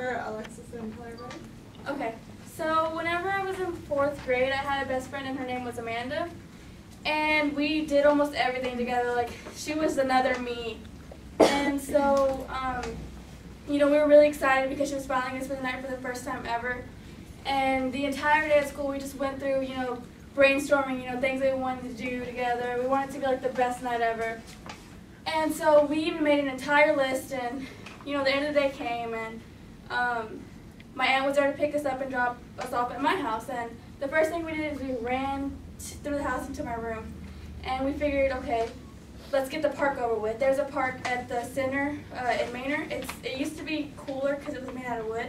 for Alexis and tell everybody. Okay, so whenever I was in 4th grade, I had a best friend and her name was Amanda. And we did almost everything together, like she was another me. And so, you know, we were really excited because she was finally going to spend the night for the first time ever. And the entire day at school, we just went through, you know, brainstorming, you know, things that we wanted to do together. We wanted it to be like the best night ever. And so we even made an entire list, and, you know, the end of the day came, and my aunt was there to pick us up and drop us off at my house. And the first thing we did is we ran through the house into my room. And we figured, okay, let's get the park over with. There's a park at the center in Manor. It used to be cooler because it was made out of wood.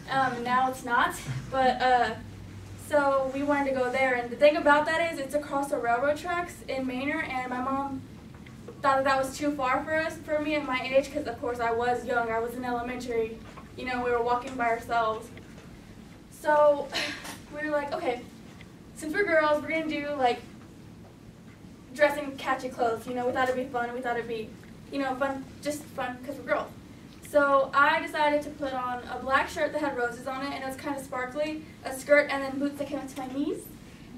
Now it's not. But so we wanted to go there. And the thing about that is it's across the railroad tracks in Manor. And my mom thought that was too far for me at my age because, of course, I was young. I was in elementary. You know, we were walking by ourselves. So we were like, okay, since we're girls, we're going to do, like, dressing catchy clothes. You know, we thought it'd be fun. We thought it'd be, you know, fun, just fun because we're girls. So I decided to put on a black shirt that had roses on it, and it was kind of sparkly, a skirt, and then boots that came up to my knees.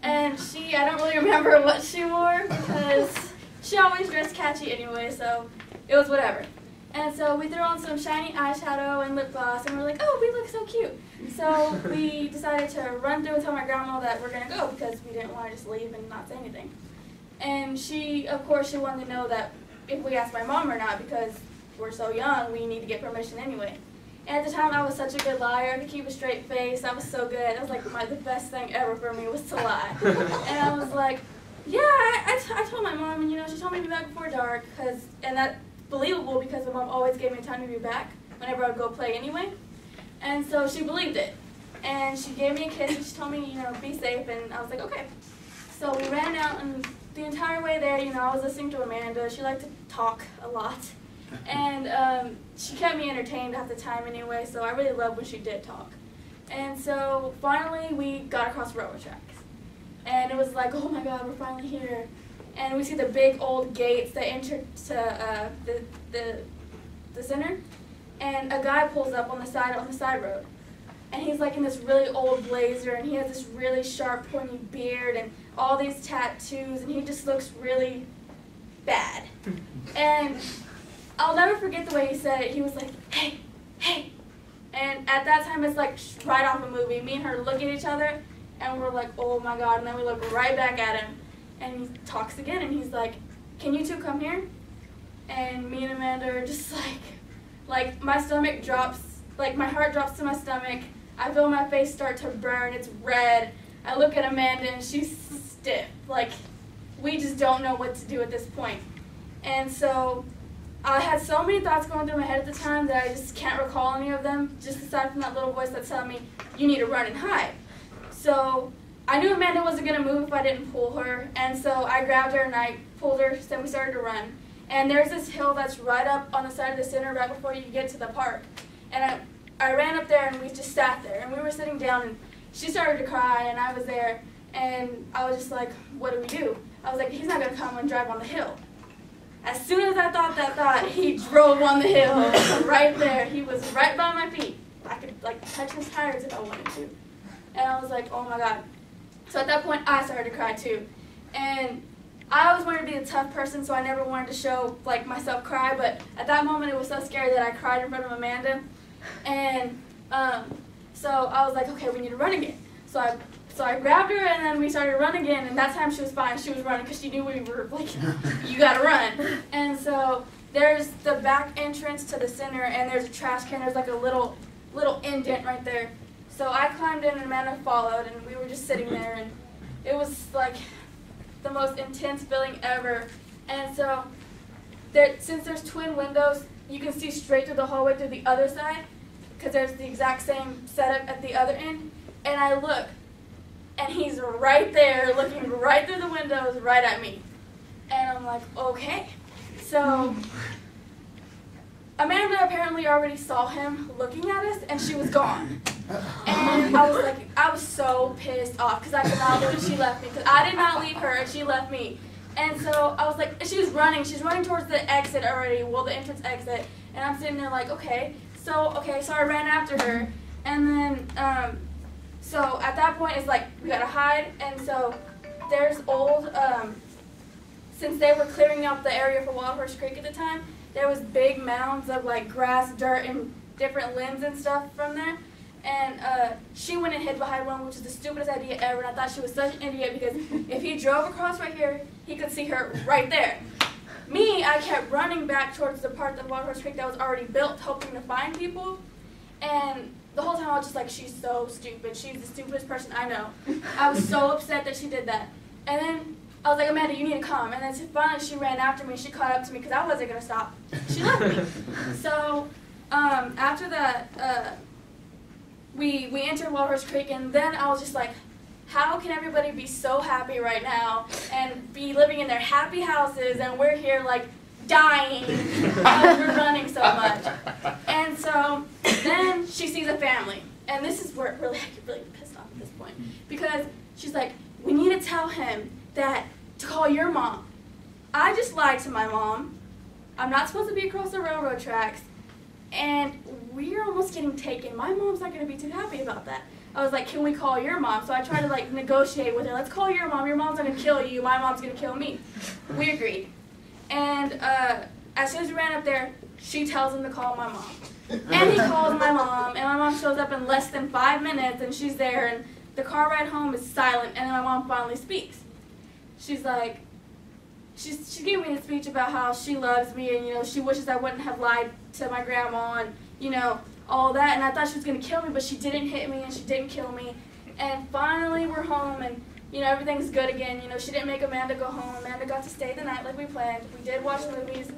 And I don't really remember what she wore because she always dressed catchy anyway, so it was whatever. And so we threw on some shiny eyeshadow and lip gloss, and we're like, oh, we look so cute. So we decided to run through and tell my grandma that we're going to go because we didn't want to just leave and not say anything. And she, of course, she wanted to know that if we asked my mom or not because we're so young, we need to get permission anyway. And at the time, I was such a good liar. I could keep a straight face. I was so good. It was like the best thing ever for me was to lie. And I was like, yeah, I told my mom, and, you know, she told me to be back before dark, and that's believable because my mom always gave me time to be back whenever I would go play anyway. And so she believed it. And she gave me a kiss, and she told me, you know, be safe, and I was like, okay. So we ran out, and the entire way there, you know, I was listening to Amanda. She liked to talk a lot. And she kept me entertained half the time anyway, so I really loved when she did talk. And so finally we got across railroad tracks. And it was like, oh my God, we're finally here. And we see the big old gates that enter to the center. And a guy pulls up on the side road. And he's like in this really old blazer, and he has this really sharp, pointy beard and all these tattoos, and he just looks really bad. And I'll never forget the way he said it. He was like, hey, hey. And at that time, it's like right off a movie. Me and her look at each other, and we're like, oh my God. And then we look right back at him, and he talks again, and he's like, can you two come here? And me and Amanda are just like my stomach drops, like my heart drops to my stomach. I feel my face start to burn. It's red. I look at Amanda, and she's stiff. Like, we just don't know what to do at this point. And so I had so many thoughts going through my head at the time that I just can't recall any of them, just aside from that little voice that's telling me, you need to run and hide. So I knew Amanda wasn't going to move if I didn't pull her, and so I grabbed her and I pulled her, so we started to run. And there's this hill that's right up on the side of the center right before you get to the park. And I ran up there, and we just sat there, and we were sitting down, and she started to cry, and I was there, and I was just like, what do we do? I was like, he's not going to come and drive on the hill. As soon as I thought that thought, he drove on the hill right there. He was right by my feet. I could like touch his tires if I wanted to. And I was like, oh my God. So at that point, I started to cry too. And I always wanted to be the tough person, so I never wanted to show like myself cry. But at that moment, it was so scary that I cried in front of Amanda. And so I was like, okay, we need to run again. So I grabbed her, and then we started to run again, and that time she was fine. She was running because she knew we were like, you gotta run. And so there's the back entrance to the center, and there's a trash can. There's like a little indent right there. So I climbed in, and Amanda followed, and we were just sitting there, and it was like the most intense feeling ever. And so since there's twin windows, you can see straight through the hallway through the other side because there's the exact same setup at the other end. And I look, and he's right there looking right through the windows right at me. And I'm like, okay. So Amanda apparently already saw him looking at us, and she was gone. And I was so pissed off because I could not believe she left me, because I did not leave her and she left me. And so I was like, she's running towards the exit already, well, the entrance exit. And I'm sitting there like, okay. So I ran after her, and then so at that point it's like we gotta hide, and so there's old since they were clearing out the area for Wild Horse Creek at the time, there was big mounds of like grass, dirt, and different limbs and stuff from there. And she went and hid behind one, which is the stupidest idea ever. And I thought she was such an idiot because if he drove across right here, he could see her right there. Me, I kept running back towards the part of Wild Horse Creek that was already built, hoping to find people. And the whole time I was just like, she's so stupid. She's the stupidest person I know. I was so upset that she did that. And then I was like, Amanda, you need to come. And then finally she ran after me. She caught up to me because I wasn't going to stop. She left me. So after that, we entered Wild Horse Creek, and then I was just like, how can everybody be so happy right now and be living in their happy houses, and we're here like dying because we're running so much. And so then she sees a family, and this is where I get really pissed off at this point, because she's like, we need to tell him that to call your mom. I just lied to my mom. I'm not supposed to be across the railroad tracks, and we're almost getting taken. My mom's not going to be too happy about that. I was like, can we call your mom? So I tried to like negotiate with her. Let's call your mom. Your mom's going to kill you. My mom's going to kill me. We agreed. And as soon as we ran up there, she tells him to call my mom. And he calls my mom, and my mom shows up in less than 5 minutes, and she's there, and the car ride home is silent, and then my mom finally speaks. She's like, she gave me a speech about how she loves me, and, you know, she wishes I wouldn't have lied to my grandma, and, you know, all that, and I thought she was going to kill me, but she didn't hit me, and she didn't kill me. And finally we're home, and, you know, everything's good again. You know, she didn't make Amanda go home. Amanda got to stay the night like we planned. We did watch movies,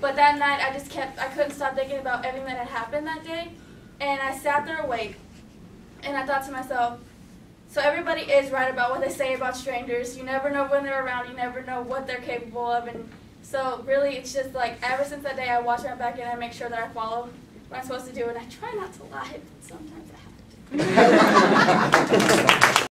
but that night I couldn't stop thinking about everything that had happened that day, and I sat there awake, and I thought to myself, so everybody is right about what they say about strangers. You never know when they're around. You never know what they're capable of. And so really it's just like ever since that day I watch my back and I make sure that I follow what I'm supposed to do. And I try not to lie, but sometimes I have to.